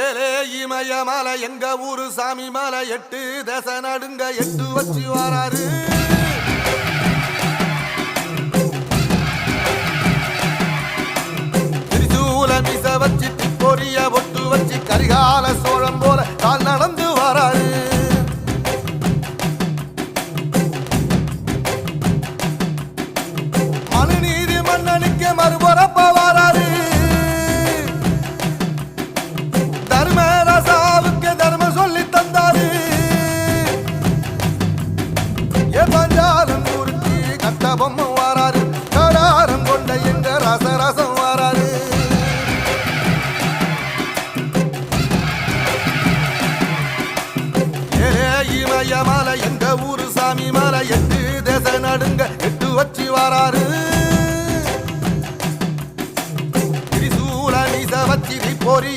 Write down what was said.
ஏலே இமய மலை எங்க ஊரு சாமி மலை 8 தேச நடுங்க 8 வச்சு வராரு. திரிசூல மிச வச்சு பொரிய ஒட்டு வச்சு கரிகால சோழம் போல கால் நடந்து வராரு. மனுநீதி மன்னனுக்கு மறுபுறப்ப வராரு. தர்மராசாவுக்கு தர்மம் சொல்லி தந்தாரு. பஞ்சாலம் ஊருக்கு கட்ட பொம்மை வராரு. கடாரம் கொண்ட எங்க ரசரசம் வராரு. இமய மலை எங்க ஊரு சாமி மலை 8 தேச நடுங்க 8 வச்சு வராரு. திரிசூல நீச வச்சி பொரிய